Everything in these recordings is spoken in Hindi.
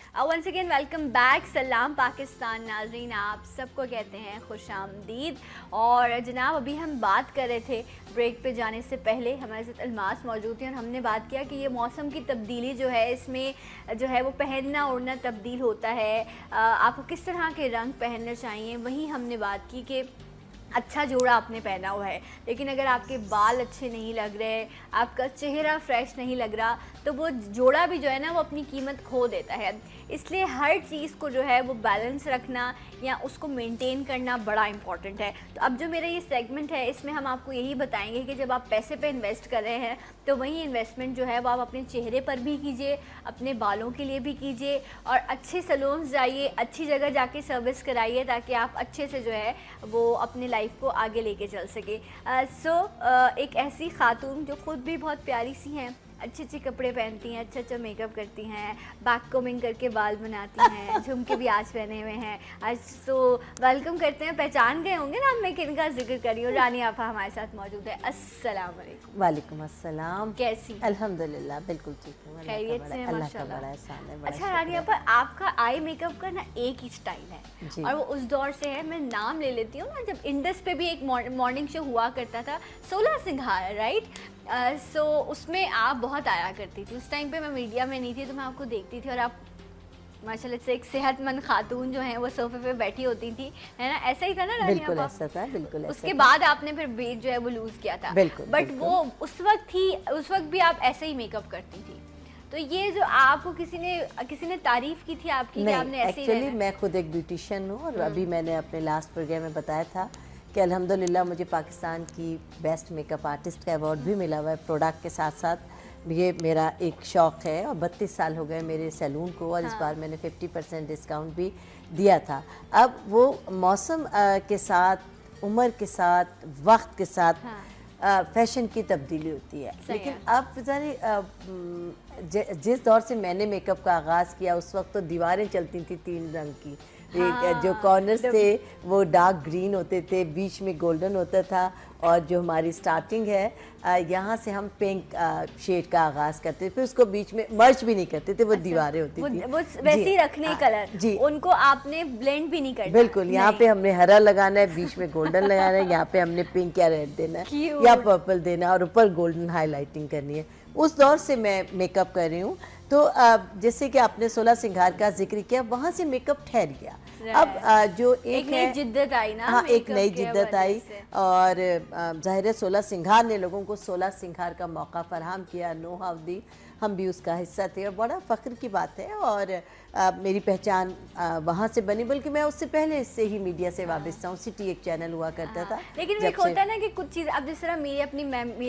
Once again welcome back. सलाम पाकिस्तान नाज़रीन, आप सबको कहते हैं खुशामदीद। और जनाब अभी हम बात कर रहे थे ब्रेक पे जाने से पहले, हमारे साथ अलमास मौजूद थी और हमने बात किया कि ये मौसम की तब्दीली जो है, इसमें जो है वो पहनना ओढ़ना तब्दील होता है। आपको किस तरह के रंग पहनने चाहिए, वहीं हमने बात की कि अच्छा जोड़ा आपने पहना हुआ है, लेकिन अगर आपके बाल अच्छे नहीं लग रहे, आपका चेहरा फ्रेश नहीं लग रहा, तो वो जोड़ा भी जो है ना वो अपनी कीमत खो देता है। इसलिए हर चीज़ को जो है वो बैलेंस रखना या उसको मेंटेन करना बड़ा इंपॉर्टेंट है। तो अब जो मेरा ये सेगमेंट है, इसमें हम आपको यही बताएंगे कि जब आप पैसे पे इन्वेस्ट कर रहे हैं तो वही इन्वेस्टमेंट जो है वो आप अपने चेहरे पर भी कीजिए, अपने बालों के लिए भी कीजिए, और अच्छे सैलून्स जाइए, अच्छी जगह जाके सर्विस कराइए, ताकि आप अच्छे से जो है वो अपने लाइफ को आगे लेके चल सके। एक ऐसी खातून जो ख़ुद भी बहुत प्यारी सी हैं, अच्छे अच्छे कपड़े पहनती हैं, अच्छा अच्छा मेकअप करती हैं, बैक कोमिंग करके बाल बनाती हैं, झुमके भी आज पहने हुए हैं आज। तो वेलकम करते हैं। पहचान गए होंगे ना मैं किन का जिक्र कर रही हूँ। रानी आपा हमारे साथ मौजूद है। अस्सलाम वालेकुम। वालेकुम अस्सलाम। कैसी? अल्हम्दुलिल्लाह बिल्कुल ठीक हूँ, खैरियत से हैं अल्लाह का माशाल्लाह। बड़ा एहसान है। अच्छा रानी आपा, आपका आई मेकअप का ना एक ही स्टाइल है और वो उस दौर से है। मैं नाम ले लेती हूँ ना, जब इंडस पे भी एक मॉर्निंग शो हुआ करता था, 16 सिंघार, राइट? सो उसमें आप बहुत आया करती थी। उस टाइम पे मैं मीडिया में नहीं थी तो मैं आपको देखती थी और आप माशाल्लाह से एक सेहतमंद खातून जो हैं वो सोफे पे बैठी होती थी, है ना? ऐसा ही था ना रानी बिल्कुल आपा? ऐसा था, बिल्कुल ऐसा उसके था। बाद आपने फिर वेट जो है वो लूज़ किया था, बिल्कुल, बट बिल्कुल। वो उस वक्त भी आप ऐसे ही मेकअप करती थी। तो ये जो आपको किसी ने तारीफ की थी आपकी कि आपने नहीं, ऐसे ही एक्चुअली रहना है? मैं खुद एक ब्यूटिशियन हूँ और अभी मैंने अपने लास्ट प्रोग्राम में बताया था कि अल्हम्दुलिल्लाह मुझे पाकिस्तान की बेस्ट मेकअप आर्टिस्ट का अवार्ड भी मिला हुआ है। प्रोडक्ट के साथ साथ ये मेरा एक शौक़ है और 32 साल हो गए मेरे सैलून को, और इस बार मैंने 50% डिस्काउंट भी दिया था। अब वो मौसम के साथ, उम्र के साथ, वक्त के साथ फैशन की तब्दीली होती है। लेकिन अब जाने जिस दौर से मैंने मेकअप का आगाज़ किया उस वक्त तो दीवारें चलती थी 3 रंग की। जो कॉर्नर्स थे वो डार्क ग्रीन होते थे, बीच में गोल्डन होता था, और जो हमारी स्टार्टिंग है यहाँ से हम पिंक शेड का आगाज़ करते थे, फिर उसको बीच में मर्ज भी नहीं करते थे, वो दीवारें होती थी वो वैसे ही रखने कलर जी, उनको आपने ब्लेंड भी नहीं करना। बिल्कुल। यहाँ पे हमने हरा लगाना है, बीच में गोल्डन लगाना है, यहाँ पे हमने पिंक या रेड देना है या पर्पल देना है, और ऊपर गोल्डन हाईलाइटिंग करनी है। उस दौर से मैं मेकअप कर रही हूँ। तो जैसे कि आपने 16 सिंगार का जिक्र किया, वहाँ से मेकअप ठहर गया। अब जो एक नई जिद्दत आई ना, हाँ, एक नई जिद्दत आई, और ज़ाहिर है 16 सिंगार ने लोगों को 16 सिंगार का मौका फराहम किया, नो हाउ दी, हम भी उसका हिस्सा थे, और बड़ा फ़ख्र की बात है। और मेरी पहचान वहाँ से बनी, बल्कि मैं उससे पहले से ही मीडिया से वाबस्ता हूँ। सिटी एक चैनल हुआ करता था। लेकिन एक होता है ना कि कुछ चीज़, अब जिस तरह मेरी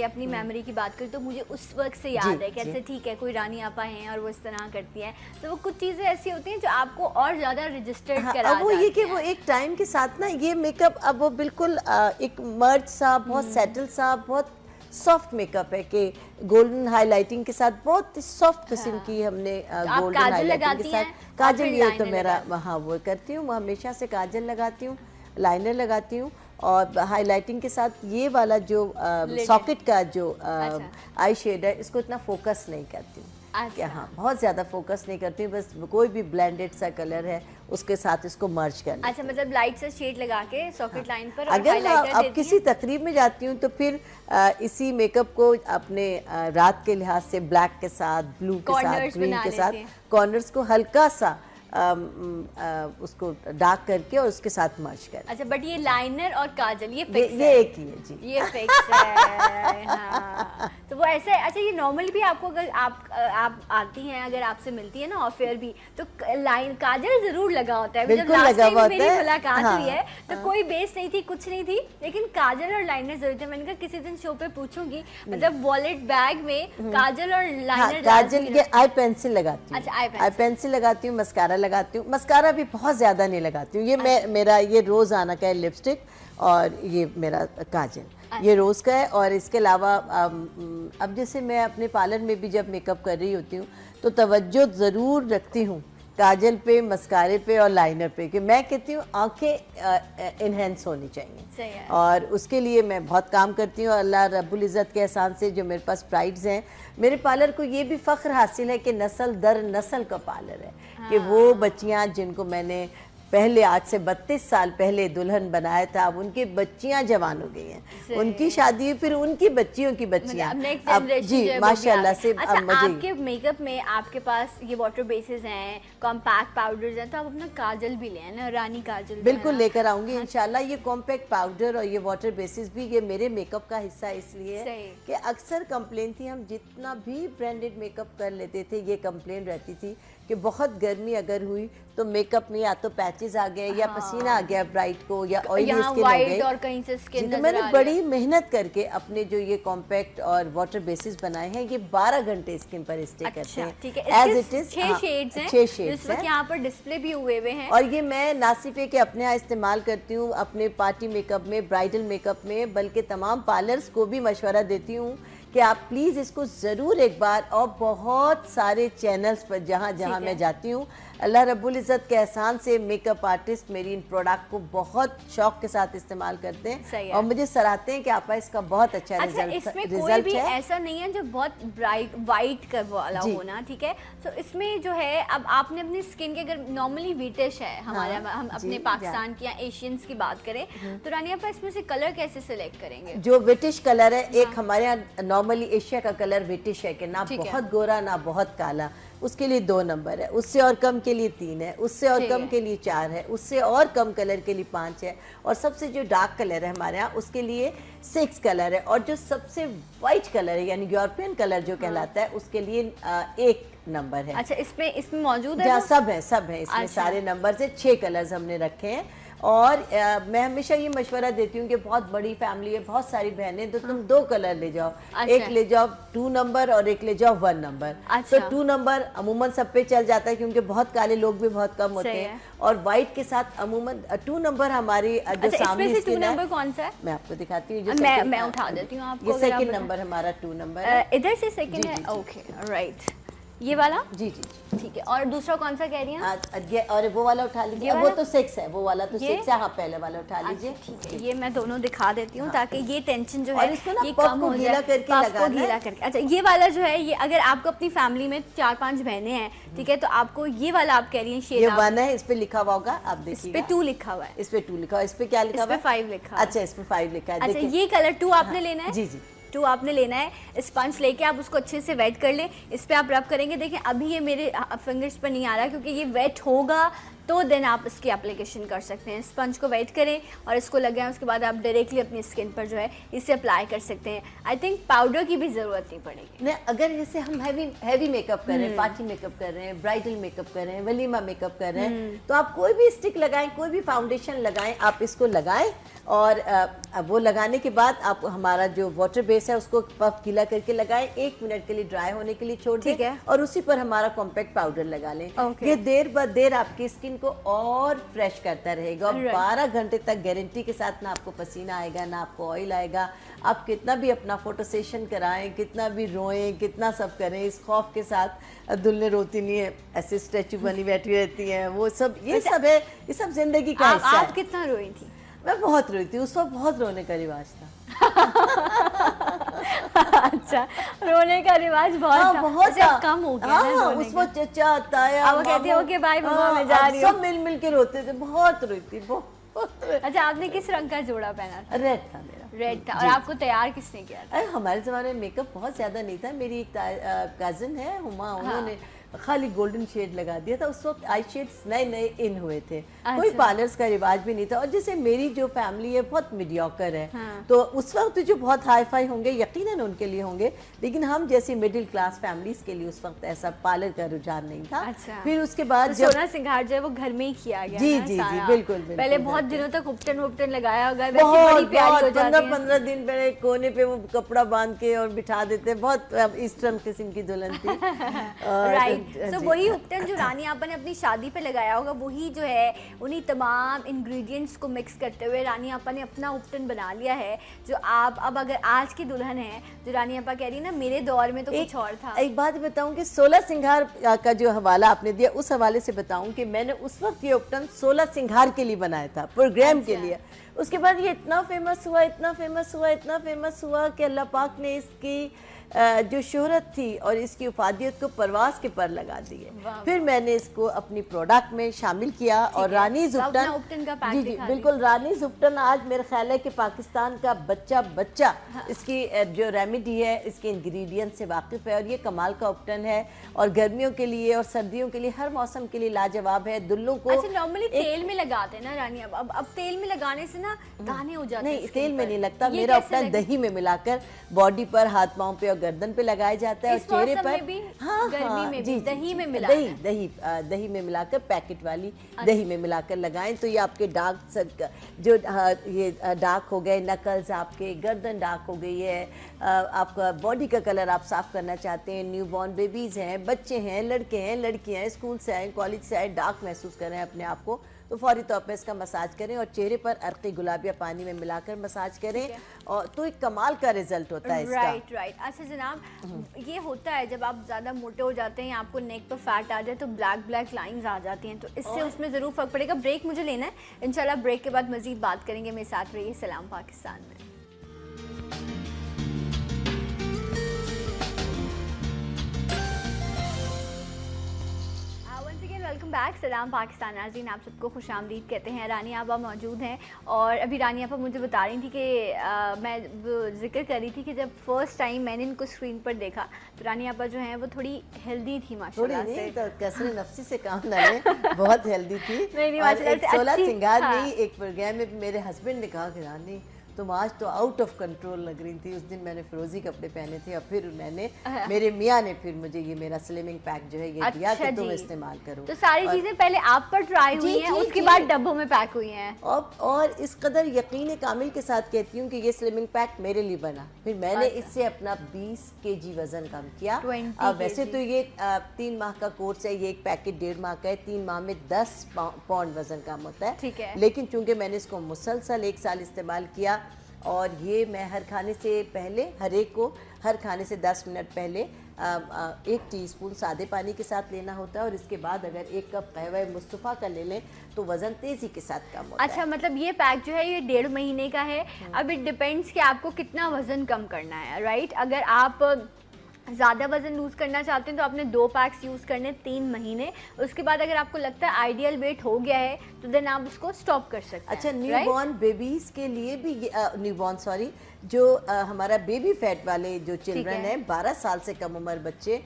अपनी मेमोरी की बात करी तो मुझे उस वक्त से याद है कि अच्छा ठीक है, कोई रानी आपा हैं और वो इस तरह करती हैं, तो वो कुछ चीज़ें ऐसी होती हैं जो आपको और ज़्यादा रजिस्टर्ड करा वो ये कि वो एक टाइम के साथ ना ये मेकअप अब वो बिल्कुल एक मर्ज सा, बहुत सेटल सा, बहुत सॉफ्ट मेकअप है कि गोल्डन हाईलाइटिंग के साथ बहुत सॉफ्ट किस्म की हमने गोल्डन हाईलाइटिंग के साथ काजल, ये तो मेरा हाँ वो करती हूँ, मैं हमेशा से काजल लगाती हूँ, लाइनर लगाती हूँ, और हाईलाइटिंग के साथ ये वाला जो सॉकेट का जो आई शेड है, इसको इतना फोकस नहीं करती हूँ। अच्छा। हाँ, बहुत ज़्यादा फोकस नहीं करती हूँ, बस कोई भी ब्लेंडेड सा कलर है उसके साथ इसको मर्ज करना। अच्छा, मतलब लाइट से शेड लगा के सॉकेट लाइन पर, और अगर हाइलाइटर अब किसी तकरीब में जाती हूँ तो फिर इसी मेकअप को अपने रात के लिहाज से ब्लैक के साथ, ब्लू के साथ, ग्रीन के साथ, कॉर्नर्स को हल्का सा उसको डार्क करके और उसके साथ मर्ज कर। अच्छा, बट ये लाइनर और काजल ये फिक्स ये एक ही है जी, ये फिक्स है। हाँ। तो वो ऐसे है। अच्छा, ये नॉर्मल भी आपको अगर आप आती हैं, अगर आपसे मिलती है ना ऑफेयर भी, तो लाइन काजल जरूर लगा होता है। बिल्कुल लगा हुआ होता है। मेरी मुलाकात हुई है तो कोई बेस नहीं थी, कुछ नहीं थी, लेकिन काजल और लाइनर जरूर थे। मैंने कहा किसी दिन शो पे पूछूंगी, मतलब वॉलेट बैग में काजल और लाइनर। काजल के आई पेंसिल लगाती हूँ। अच्छा, आई पेंसिल लगाती हूँ, मस्कारा लगाती हूँ। मस्कारा भी बहुत ज़्यादा नहीं लगाती हूँ, ये मेरा ये रोज़ाना का है लिपस्टिक, और ये मेरा काजल ये रोज़ का है। और इसके अलावा अब जैसे मैं अपने पार्लर में भी जब मेकअप कर रही होती हूँ तो तवज्जो ज़रूर रखती हूँ काजल पे, मस्कारे पे और लाइनर पे, कि मैं कहती हूँ आंखें इनहेंस होनी चाहिए। सही है। और उसके लिए मैं बहुत काम करती हूँ। अल्लाह रब्बुल इज़्ज़त के एहसान से जो मेरे पास प्राइड्स हैं, मेरे पार्लर को ये भी फ़ख्र हासिल है कि नस्ल दर नस्ल का पार्लर है। कि वो बच्चियाँ जिनको मैंने पहले आज से 32 साल पहले दुल्हन बनाया था, अब उनकी बच्चियां जवान हो गई हैं, उनकी शादी हुई, फिर उनकी बच्चियों की बच्चियां, अब जी माशाल्लाह से। अच्छा, आपके मेकअप में आपके पास ये वाटर बेसिस हैं, कॉम्पैक्ट पाउडर्स हैं, तो आप अपना काजल भी लें ना, रानी काजल बिल्कुल लेकर आऊंगी इंशाल्लाह। ये कॉम्पैक्ट पाउडर और ये वाटर बेसिस भी ये मेरे मेकअप का हिस्सा इसलिए है कि अक्सर कंप्लेन थी, हम जितना भी ब्रांडेड मेकअप कर लेते थे, ये कंप्लेन रहती थी कि बहुत गर्मी अगर हुई तो मेकअप में या तो पैचेस आ गए या पसीना आ गया ब्राइट को, या ऑयली स्किन हो गई, और कहीं से स्किन तो मैंने बड़ी मेहनत करके अपने जो ये कॉम्पैक्ट और वाटर बेसिस बनाए हैं, ये 12 घंटे स्किन पर स्टे करते हैं। ठीक है, एज इट इज 6 शेड्स हैं, 6 शेड्स हैं, यहाँ पर डिस्प्ले भी हुए हुए हैं। और ये मैं ना सिर्फ के अपने यहाँ इस्तेमाल करती हूँ, अपने पार्टी मेकअप में, ब्राइडल मेकअप में, बल्कि तमाम पार्लर्स को भी मशवरा देती हूँ कि आप प्लीज़ इसको ज़रूर एक बार, और बहुत सारे चैनल्स पर जहाँ जहाँ मैं जाती हूँ, अल्लाह रब्बुल इज़्ज़त के एहसान से मेकअप आर्टिस्ट मेरी इन प्रोडक्ट को बहुत शौक के साथ इस्तेमाल करते हैं और मुझे सराहते हैं कि आपका इसका बहुत अच्छा रिजल्ट इसमें कोई भी ऐसा नहीं है जो बहुत ब्राइट वाइट का वाला होना, ठीक है। तो इसमें जो है, अब आपने अपनी स्किन के, अगर नॉर्मली वीटिश है हमारे, हम अपने पाकिस्तान की या एशियंस की बात करें, तो रानिया पर इसमें से कलर कैसे सिलेक्ट करेंगे? जो विटिश कलर है, एक हमारे यहाँ नॉर्मली एशिया का कलर विटिश है कि ना बहुत गोरा ना बहुत काला, उसके लिए 2 नंबर है, उससे और कम के लिए 3 है, उससे और कम के लिए 4 है, उससे और कम कलर के लिए 5 है, और सबसे जो डार्क कलर है हमारे यहाँ उसके लिए 6 कलर है, और जो सबसे वाइट कलर है यानी यूरोपियन कलर जो कहलाता है उसके लिए 1 नंबर है। अच्छा, इसमें मौजूद है? सब है इसमें। अच्छा। सारे नंबर से 6 कलर्स हमने रखे हैं। और मैं हमेशा ये मशवरा देती हूँ कि बहुत बड़ी फैमिली है, बहुत सारी बहनें, तो तुम 2 कलर ले जाओ। अच्छा। एक ले जाओ 2 नंबर और एक ले जाओ 1 नंबर। अच्छा। तो 2 नंबर अमूमन सब पे चल जाता है क्योंकि बहुत काले लोग भी बहुत कम होते हैं, और वाइट के साथ अमूमन 2 नंबर हमारी जो सामने इसमें 2 नंबर कौन सा है? मैं आपको दिखाती हूँ, मैं उठा देती हूँ आपको। ये सेकंड नंबर हमारा 2 नंबर है, इधर से सेकंड है। ओके, राइट, ये वाला? जी जी ठीक है। और दूसरा कौन सा कह रही हैं? ये और वो वाला उठा लीजिए, वो तो 6 है, वो वाला तो 6 है। हाँ, पहले वाला उठा लीजिए। ठीक है, ये मैं दोनों दिखा देती हूँ ताकि ये टेंशन जो है ये कम हो जाए, गीला करके। अच्छा, ये वाला जो है, ये अगर आपको अपनी फैमिली में 4-5 बहनें हैं, ठीक है, तो आपको ये वाला आप कह रही हैं शेड, ये 1 है, इस पे लिखा हुआ होगा, आप देखिए, इस पे 2 लिखा हुआ है, इस पे 2 लिखा हुआ है, इस पे क्या लिखा हुआ है? इस पे 5 लिखा है। अच्छा, इस पे 5 लिखा है। अच्छा, ये कलर 2 आपने लेना है? जी जी, 2 आपने लेना है। स्पंज लेके आप उसको अच्छे से वेट कर ले, इस पे आप रब करेंगे। देखिए अभी ये मेरे फिंगर्स पर नहीं आ रहा क्योंकि ये वेट होगा तो देन आप इसकी एप्लीकेशन कर सकते हैं। स्पंज को वेट करें और इसको लगाएं, उसके बाद आप डायरेक्टली अपनी स्किन पर जो है इसे अप्लाई कर सकते हैं। आई थिंक पाउडर की भी ज़रूरत नहीं पड़ेगी। नहीं, अगर जैसे हम हैवी मेकअप कर रहे हैं, पार्टी मेकअप कर रहे हैं, ब्राइडल मेकअप कर रहे हैं, वलीमा मेकअप कर रहे हैं, तो आप कोई भी स्टिक लगाएं, कोई भी फाउंडेशन लगाएं, आप इसको लगाएं, और वो लगाने के बाद आप हमारा जो वाटर बेस है उसको पफ गीला करके लगाएं, 1 मिनट के लिए ड्राई होने के लिए छोड़ दें, और उसी पर हमारा कॉम्पैक्ट पाउडर लगा लें। ये देर ब देर आपकी स्किन को और फ्रेश करता रहेगा, और 12 घंटे तक गारंटी के साथ ना आपको पसीना आएगा ना आपको ऑयल आएगा। आप कितना भी अपना फोटो सेशन कराएं, कितना भी रोएं, कितना सब करें, इस खौफ के साथ दुल्हन रोती नहीं है, ऐसे स्टैचू बनी बैठी रहती हैं, वो सब ये सब है, ये सब जिंदगी का हिस्सा है। आप कितना रोई थी? मैं बहुत रोई थी, उस वक्त बहुत रोने का रिवाज था। अच्छा, रोने का रिवाज बहुत था, बहुत कम हो गया है रोने उस वक्त चचा ताया वो कहती है ओके बाय मम्मा मैं जा रही हूँ, सब मिल के रोते थे, बहुत रोई थी बहुत। अच्छा, आपने किस रंग का जोड़ा पहना था? रेड था मेरा। रेड था। और आपको तैयार किसने किया था? हमारे ज़माने में मेकअप बहुत ज़्यादा नहीं था। मेरी एक कज़न है हुमा, उन्होंने खाली गोल्डन शेड लगा दिया था। उस वक्त आई शेड्स नए नए इन हुए थे। अच्छा। कोई पार्लर्स का रिवाज भी नहीं था। और जैसे मेरी जो फैमिली है बहुत मीडियोकर है, तो उस वक्त जो बहुत हाई फाई होंगे यकीनन उनके लिए होंगे, लेकिन हम जैसी मिडिल क्लास फैमिलीज के लिए उस वक्त ऐसा पार्लर का रुझान नहीं था। अच्छा। फिर उसके बाद तो सोना सिंगार जो है वो घर में ही किया गया। जी जी जी, बिल्कुल। पहले बहुत दिनों तक उपटन उपटन लगाया होगा, 15 दिन पहले कोने पे वो कपड़ा बांध के और बिठा देते, बहुत ईस्टर्न किस्म की दुल्हन थी। राइट। राइट। सो वही उपटन जो रानी आपा ने अपनी शादी पे लगाया होगा, वही जो है उन्हीं तमाम इंग्रेडिएंट्स को मिक्स करते हुए रानी आपा ने अपना उपटन बना लिया है, जो आप अब अगर आज की दुल्हन है, जो रानी आपा कह रही है ना मेरे दौर में तो कुछ और था। एक बात बताऊं कि 16 सिंगार का जो हवाला आपने दिया, उस हवाले से बताऊं कि मैंने उस वक्त ये उपटन 16 सिंगार के लिए बनाया था, प्रोग्राम के लिए। उसके बाद ये इतना फेमस हुआ, इतना फेमस हुआ, इतना फेमस हुआ कि अल्लाह पाक ने इसकी जो शोहरत थी और इसकी उफादियत को परवास के पर लगा दिए। फिर मैंने इसको अपनी प्रोडक्ट में शामिल किया और रानीज़ उपटन, जी जी बिल्कुल, रानीज़ उपटन आज मेरा ख्याल है कि पाकिस्तान का बच्चा इसकी जो रेमेडी है, इसके इंग्रेडिएंट से वाकिफ़ है। और ये कमाल का उपटन है और गर्मियों के लिए और सर्दियों के लिए, हर मौसम के लिए लाजवाब है। दुल्लों को अच्छा, नॉर्मली तेल में लगाते हैं ना रानी, अब तेल में लगाने से ना दाने हो जाते हैं। नहीं, तेल में नहीं लगता। मेरा उपटन दही में मिलाकर बॉडी पर, हाथ पाँव पे और गर्दन पे लगाया जाता है और चेहरे पर भी, हाँ गर्मी में भी दही में मिला, दही में मिलाकर, पैकेट वाली दही में मिलाकर लगाएं तो ये आपके डार्क जो ये डार्क हो गए, नकल्स आपके, गर्दन डार्क हो गई है, आपका बॉडी का कलर आप साफ करना चाहते हैं, न्यूबॉर्न बेबीज हैं, बच्चे हैं, लड़के हैं, लड़कियां हैं, स्कूल से आए, कॉलेज से आए, डार्क महसूस कर रहे हैं अपने आप को, तो फौरी तौर पर इसका मसाज करें और चेहरे पर अर्क़ी गुलाबिया पानी में मिलाकर मसाज करें और तो एक कमाल का रिजल्ट होता है इसका। राइट। अच्छा जनाब, ये होता है जब आप ज़्यादा मोटे हो जाते हैं, आपको नेक पर फैट आ जाए तो ब्लैक लाइंस आ जाती हैं, तो इससे उसमें ज़रूर फ़र्क पड़ेगा। ब्रेक मुझे लेना है, इंशाल्लाह ब्रेक के बाद मज़ीद बात करेंगे। मेरे साथ रहिए सलाम पाकिस्तान में। वेलकम बैक, सलाम पाकिस्तान नाज़रीन, आप सबको खुशामदीद कहते हैं। रानी आपा मौजूद हैं और अभी रानी आपा मुझे बता रही थी कि मैं जिक्र कर रही थी कि जब फर्स्ट टाइम मैंने इनको स्क्रीन पर देखा तो रानी आपा जो हैं वो थोड़ी हेल्दी थी माशाल्लाह से। तो कसरे नफ्सी से काम ना लें, बहुत हेल्दी थी। नहीं, माशाल्लाह से 16 सिंगार हाँ। में एक प्रोग्राम में मेरे हस्बैंड ने कहा कि रानी तुम आज तो आउट ऑफ कंट्रोल लग रही थी। उस दिन मैंने फिरोजी कपड़े पहने थे और फिर मेरे मियाँ ने फिर मुझे ये मेरा स्लिमिंग पैक जो है ये दिया कि तुम इस्तेमाल करो। तो सारी चीजें पहले आप पर ट्राई हुई हैं, उसके बाद डब्बों में पैक हुई हैं। और इस कदर यकीन कामिल के साथ कहती हूँ कि ये स्लिमिंग पैक मेरे लिए बना। फिर मैंने इससे अपना 20 kg वजन कम किया। वैसे तो ये 3 माह का कोर्स है, ये एक पैकेट 1.5 माह का है, 3 माह में 10 पाउंड वजन कम होता है। ठीक है। लेकिन चूंकि मैंने इसको मुसलसल 1 साल इस्तेमाल किया और ये मैं हर खाने से पहले, हर एक को हर खाने से 10 मिनट पहले 1 टीस्पून सादे पानी के साथ लेना होता है और इसके बाद अगर 1 कप कहवा मुस्तफ़ा का ले लें तो वज़न तेज़ी के साथ कम होता है। अच्छा, मतलब ये पैक जो है ये 1.5 महीने का है। अब इट डिपेंड्स कि आपको कितना वज़न कम करना है, राइट। अगर आप ज़्यादा वजन लूज़ करना चाहते हैं तो आपने 2 पैक्स यूज़ करने 3 महीने। उसके बाद अगर आपको लगता है आइडियल वेट हो गया है तो देन आप उसको स्टॉप कर सकते हैं। अच्छा, न्यूबॉर्न बेबीज़ के लिए भी जो हमारा बेबी फैट वाले जो चिल्ड्रन है, 12 साल से कम उम्र बच्चे,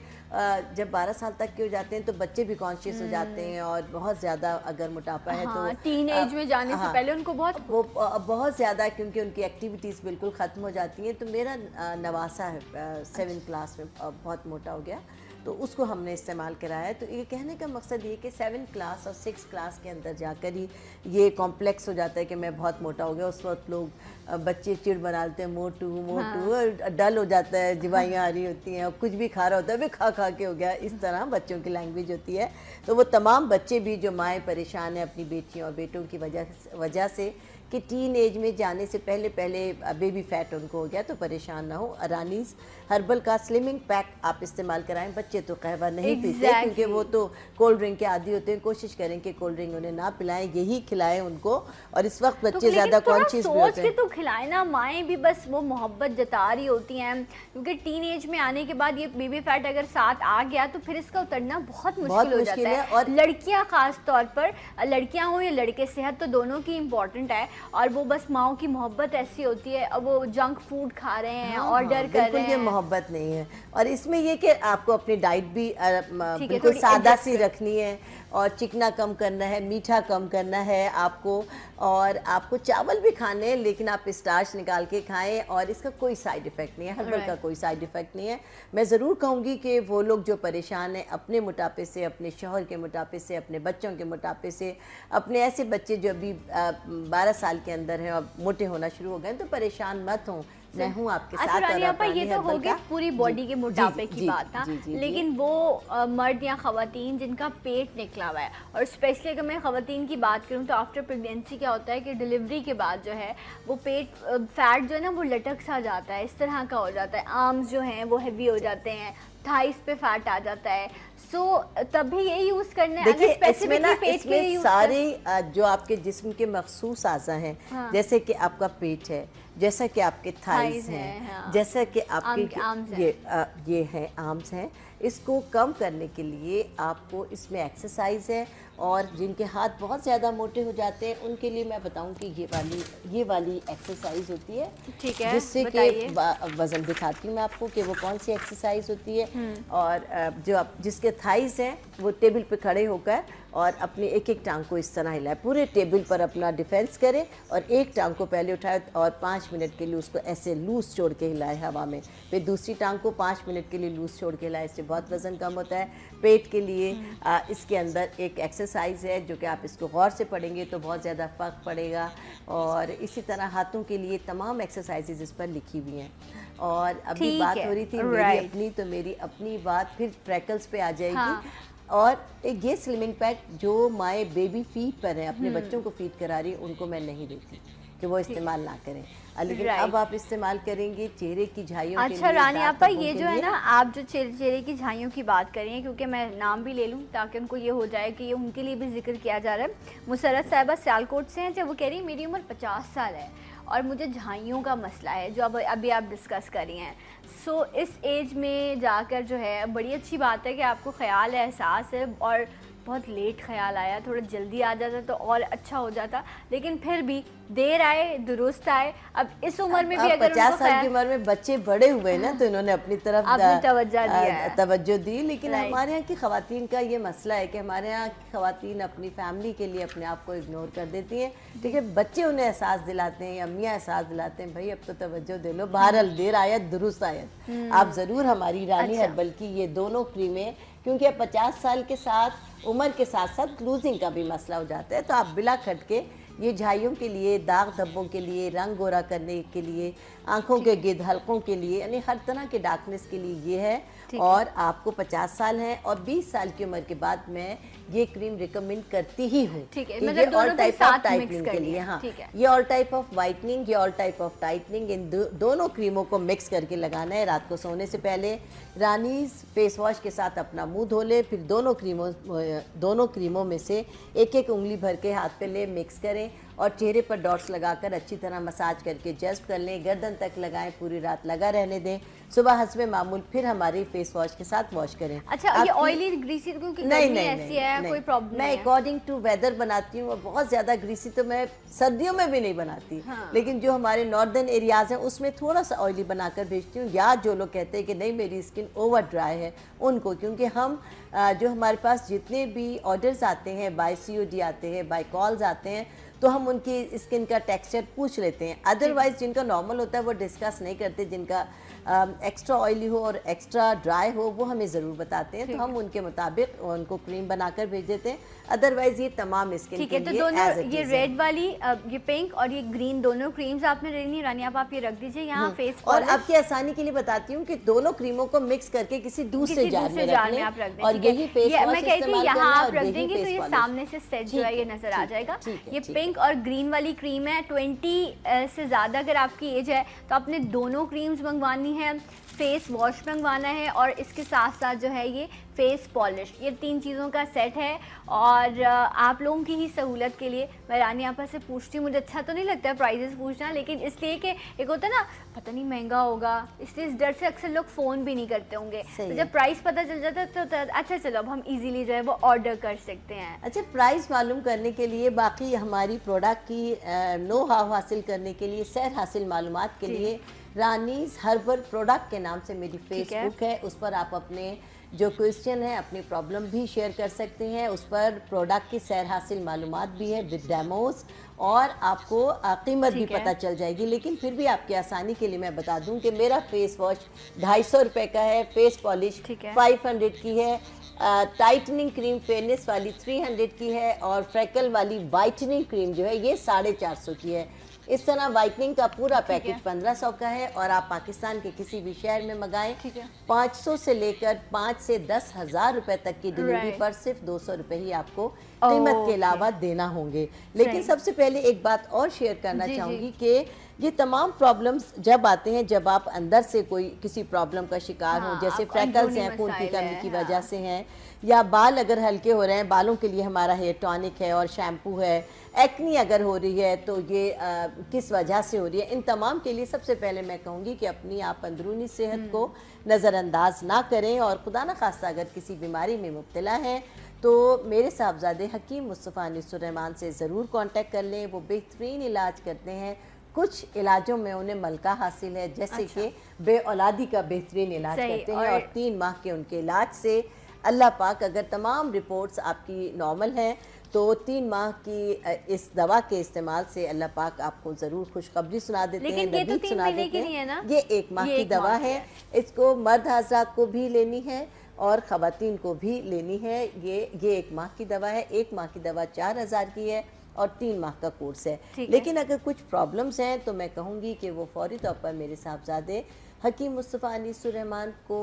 जब 12 साल तक के हो जाते हैं तो बच्चे भी कॉन्शियस हो जाते हैं और बहुत ज़्यादा अगर मोटापा है तो टीन एज में जाने से पहले उनको बहुत ज़्यादा, क्योंकि उनकी एक्टिविटीज़ बिल्कुल ख़त्म हो जाती हैं। तो मेरा नवासा है 7th क्लास में बहुत मोटा हो गया तो उसको हमने इस्तेमाल कराया। तो ये कहने का मकसद ये कि 7th क्लास और 6th क्लास के अंदर जाकर ही ये कॉम्प्लेक्स हो जाता है कि मैं बहुत मोटा हो गया। उस वक्त लोग बच्चे चिड़ बनाते हैं, मोटू और डल हो जाता है, जिवाइयाँ आ रही होती हैं और कुछ भी खा रहा होता है, वे खा के हो गया। इस तरह बच्चों की लैंग्वेज होती है। तो वो तमाम बच्चे भी जो माएँ परेशान हैं अपनी बेटियों और बेटों की वजह से कि टीन एज में जाने से पहले बेबी फैट उनको हो गया, तो परेशान ना हो। रानीज़ हर्बल का स्लिमिंग पैक आप इस्तेमाल कराएं। बच्चे तो कहवा नहीं पीते क्योंकि वो तो कोल्ड ड्रिंक के आदी होते हैं। कोशिश करें कि कोल्ड ड्रिंक उन्हें ना पिलाएं, यही खिलाएं उनको। और इस वक्त बच्चे ज़्यादा कॉन्शियस भी होते हैं तो खिलाएं ना, माएँ भी बस वो मोहब्बत जता रही होती हैं क्योंकि टीन एज में आने के बाद ये बेबी फैट अगर साथ आ गया तो फिर इसका उतरना बहुत मुश्किल हो जाता है। और लड़कियाँ खास तौर पर, लड़कियाँ हो या लड़के, सेहत तो दोनों की इम्पोर्टेंट है और वो बस माओ की मोहब्बत ऐसी होती है। अब वो जंक फूड खा रहे हैं, ऑर्डर कर रहे हैं, ये मोहब्बत नहीं है। और इसमें ये कि आपको अपनी डाइट भी बिल्कुल सादा सी रखनी है और चिकना कम करना है, मीठा कम करना है आपको। और आपको चावल भी खाने हैं लेकिन आप स्टार्च निकाल के खाएं और इसका कोई साइड इफ़ेक्ट नहीं है, हर्बल का कोई साइड इफ़ेक्ट नहीं है। मैं ज़रूर कहूँगी कि वो लोग जो परेशान हैं अपने मोटापे से, अपने शौहर के मोटापे से, अपने बच्चों के मोटापे से, अपने ऐसे बच्चे जो अभी 12 साल के अंदर हैं और मोटे होना शुरू हो गए, तो परेशान मत हों। मैं हूँ आपके अच्छा साथ। रानी और आपा, ये तो हर्बल होगी का पूरी बॉडी के मोटापे की जी, बात ना, जी, जी, जी, लेकिन वो मर्द या खवातीन जिनका पेट निकला हुआ है, और स्पेशली अगर मैं खवातीन की बात करूँ तो आफ्टर प्रेगनेंसी क्या होता है कि डिलीवरी के बाद जो है वो पेट फैट जो है ना वो लटक सा जाता है, इस तरह का हो जाता है, आर्म्स जो हैं वो हैवी हो जाते हैं, थाइस पे फैट आ जाता है। सो तभी ये यूज करना है। देखिए अगर इसमें ना, स्पेसिफिकली पेट के लिए इसमें यूज सारे जो आपके जिस्म के मखसूस आज़ा हैं, हाँ। जैसे कि आपका पेट है, जैसा कि आपके थाइस Thighs हैं, हैं, हाँ। जैसा कि आपके arms हैं। ये हैं आर्म्स हैं, इसको कम करने के लिए आपको इसमें एक्सरसाइज है। और जिनके हाथ बहुत ज़्यादा मोटे हो जाते हैं उनके लिए मैं बताऊं कि ये वाली एक्सरसाइज होती है, ठीक है, जिससे कि बताइए। वज़न दिखाती हूँ मैं आपको कि वो कौन सी एक्सरसाइज होती है। और जो आप जिसके थाइस हैं वो टेबल पे खड़े होकर और अपनी एक एक टांग को इस तरह हिलाए, पूरे टेबल पर अपना डिफेंस करें और एक टांग को पहले उठाए और 5 मिनट के लिए उसको ऐसे लूज छोड़ के हिलाए हवा में, फिर दूसरी टांग को 5 मिनट के लिए लूज छोड़ के हिलाए। इससे बहुत वज़न कम होता है। पेट के लिए इसके अंदर एक एक्सरसाइज है जो कि आप इसको गौर से पढ़ेंगे तो बहुत ज़्यादा फ़र्क पड़ेगा। और इसी तरह हाथों के लिए तमाम एक्सरसाइजेज इस पर लिखी हुई हैं। और अभी ठीक बात है, हो रही थी right. मेरी अपनी, तो मेरी अपनी बात फिर फ्रैकल्स पे आ जाएगी। हाँ। और एक ये स्लिमिंग पैक जो माए बेबी फीड पर है, अपने बच्चों को फीड करा रही है, उनको मैं नहीं देती कि वो इस्तेमाल ना करें। लेकिन Right. अब आप इस्तेमाल करेंगे चेहरे की झाइयों के लिए, अच्छा रानी दाग आपा, धब्बों ये के जो है लिए। ना, आप जो चेहरे की झाइयों की बात कर रही हैं, क्योंकि मैं नाम भी ले लूँ ताकि उनको ये हो जाए कि ये उनके लिए भी जिक्र किया जा रहा है। मुसरत साहिबा सियालकोट से हैं, जब वो कह रही है मेरी उम्र 50 साल है और मुझे झाइयों का मसला है जो अब अभी आप डिस्कस कर रही हैं। सो इस एज में जाकर जो है बड़ी अच्छी बात है कि आपको ख्याल है, एहसास है, और बहुत लेट ख्याल आया, थोड़ा जल्दी आ जाता तो और अच्छा हो जाता, लेकिन फिर भी देर आए दुरुस्त आए। अब इस उम्र में भी अगर 50 साल की उम्र में बच्चे बड़े हुए ना, तो इन्होंने अपनी तरफ तवज्जो दी। लेकिन हमारे यहाँ की खवातीन का ये मसला है कि हमारे यहाँ की खवातीन अपनी फैमिली के लिए अपने आप को इग्नोर कर देती हैं। ठीक है, बच्चे उन्हें एहसास दिलाते हैं, अम्मियाँ एहसास दिलाते हैं, भाई अब तो तवज्जो दे लो। बहरहाल देर आयत दुरुस्त आयत। आप ज़रूर हमारी रानी हर्बल की ये दोनों क्रीमें, क्योंकि अब 50 साल के साथ उम्र के साथ साथ लूजिंग का भी मसला हो जाता है, तो आप बिला खटके ये झाइयों के लिए, दाग धब्बों के लिए, रंग गोरा करने के लिए, आंखों के गिद्ध हल्कों के लिए, यानी हर तरह के डार्कनेस के लिए ये है। और आपको 50 साल हैं और 20 साल की उम्र के बाद मैं ये क्रीम रिकमेंड करती ही हूँ। ठीक है, मतलब ये ऑल टाइप ऑफ टाइटनिंग के लिए। हाँ, ये ऑल टाइप ऑफ वाइटनिंग, ये ऑल टाइप ऑफ टाइटनिंग, इन दोनों क्रीमों को मिक्स करके लगाना है रात को सोने से पहले। रानीज फेस वॉश के साथ अपना मुंह धो ले, फिर दोनों क्रीमों में से एक एक उंगली भर के हाथ पे ले, मिक्स करें और चेहरे पर डॉट्स लगाकर अच्छी तरह मसाज करके जस्ट कर लें। गर्दन तक लगाएं, पूरी रात लगा रहने दें, सुबह हस्बे मामूल फिर हमारी फेस वॉश के साथ वॉश करें। अच्छा, ये ऑयली ग्रीसी क्योंकि गर्मी ऐसी है, कोई प्रॉब्लम मैं अकॉर्डिंग टू वेदर बनाती हूँ। बहुत ज़्यादा ग्रीसी तो मैं सर्दियों में भी नहीं बनाती। हाँ। लेकिन जो हमारे नॉर्दर्न एरियाज़ हैं उसमें थोड़ा सा ऑयली बनाकर भेजती हूँ, या जो लोग कहते हैं कि नहीं मेरी स्किन ओवर ड्राई है उनको, क्योंकि हम जो हमारे पास जितने भी ऑर्डर्स आते हैं, बाय COD आते हैं, बाय कॉल्स आते हैं, तो हम उनकी स्किन का टेक्सचर पूछ लेते हैं। अदरवाइज जिनका नॉर्मल होता है वो डिस्कस नहीं करते, जिनका एक्स्ट्रा ऑयली हो और एक्स्ट्रा ड्राई हो वो हमें ज़रूर बताते हैं, तो हम उनके मुताबिक उनको क्रीम बनाकर भेज देते हैं। अदरवाइज ये तमाम स्किन के लिए तो दोनों ये रेड वाली, ये पिंक और ये ग्रीन, दोनों क्रीम्स आपने लेनी। रानी आप ये रख दीजिए यहाँ फेस। और आपकी आसानी के लिए बताती हूँ कि दोनों क्रीमों को मिक्स करके किसी दूसरे जार में रख लें और यही फेस वॉश मैं कहती हूँ यहाँ आप रख देंगे तो ये सामने से सेट जो है ये नजर आ जाएगा। ये पिंक और ग्रीन वाली क्रीम है। 20 से ज़्यादा अगर आपकी एज है तो आपने दोनों क्रीम्स मंगवानी है, फेस वॉश मंगवाना है और इसके साथ साथ जो है ये फेस पॉलिश, ये 3 चीज़ों का सेट है। और आप लोगों की ही सहूलत के लिए मैं रानी आपा से पूछती हूँ, मुझे अच्छा तो नहीं लगता है प्राइजेस पूछना, लेकिन इसलिए कि एक होता है ना पता नहीं महंगा होगा, इसलिए इस डर से अक्सर लोग फ़ोन भी नहीं करते होंगे। तो जब प्राइस पता चल जाता है तो अच्छा चलो अब हम इजीली जो है वो ऑर्डर कर सकते हैं। अच्छा, प्राइस मालूम करने के लिए, बाकी हमारी प्रोडक्ट की नो हाव हासिल करने के लिए, सैर हासिल मालूमात के लिए रानीज हर्बल प्रोडक्ट के नाम से मेरी फेसबुक है, उस पर आप अपने जो क्वेश्चन है, अपनी प्रॉब्लम भी शेयर कर सकते हैं। उस पर प्रोडक्ट की सैर हासिल मालूमात भी है विद डेमोज, और आपको कीमत भी पता चल जाएगी। लेकिन फिर भी आपकी आसानी के लिए मैं बता दूं कि मेरा फेस वॉश 250 रुपये का है, फेस पॉलिश 500 की है, टाइटनिंग क्रीम फेयरनेस वाली 300 की है, और फ्रैकल वाली वाइटनिंग क्रीम जो है ये 450 की है। इस तरह वाइटनिंग का पूरा ठीक है। पैकेज 1500 का है और आप पाकिस्तान के किसी भी शहर में मंगाएं, ठीक है। 500 से लेकर 5 से 10,000 रुपए तक की डिलीवरी Right. पर सिर्फ 200 रुपए ही आपको कीमत के अलावा देना होंगे। लेकिन सबसे पहले एक बात और शेयर करना जी, चाहूँगी कि ये तमाम प्रॉब्लम्स जब आते हैं, जब आप अंदर से कोई किसी प्रॉब्लम का शिकार हो, हाँ, जैसे आपको फ्रैकल्स अंदरूनी हैं खून की मसाइल कमी है, की हाँ। वजह से हैं, या बाल अगर हल्के हो रहे हैं, बालों के लिए हमारा हेयर टॉनिक है और शैम्पू है, एक्नी अगर हो रही है तो ये किस वजह से हो रही है, इन तमाम के लिए सबसे पहले मैं कहूँगी कि अपनी आप अंदरूनी सेहत को नज़रअंदाज ना करें और खुदा न खास्ता अगर किसी बीमारी में मुब्तला हैं तो मेरे साहबजादे हकीम मुस्तफ़ा अनीसुर्रहमान से ज़रूर कांटेक्ट कर लें। वो बेहतरीन इलाज करते हैं। कुछ इलाजों में उन्हें मलका हासिल है, जैसे कि बे औलादी का बेहतरीन इलाज सही, करते हैं और 3 माह के उनके इलाज से अल्लाह पाक अगर तमाम रिपोर्ट्स आपकी नॉर्मल हैं तो 3 माह की इस दवा के इस्तेमाल से अल्लाह पाक आपको ज़रूर खुशखबरी सुना देते हैं, लेकिन ये तो नबीद 3 सुना महीने देते की नहीं है ना? हैं। ये 1 माह ये की 1 दवा माह की है। है। इसको मर्द हजरात को भी लेनी है और ख़वातीन को भी लेनी है। ये 1 माह की दवा है। 1 माह की दवा 4000 की है और 3 माह का कोर्स है। ठीक है। लेकिन अगर कुछ प्रॉब्लम्स हैं तो मैं कहूँगी कि वो फौरी तौर पर मेरे साहबजादे हकीम मुस्तफ़ा अनीसुर्रहमान को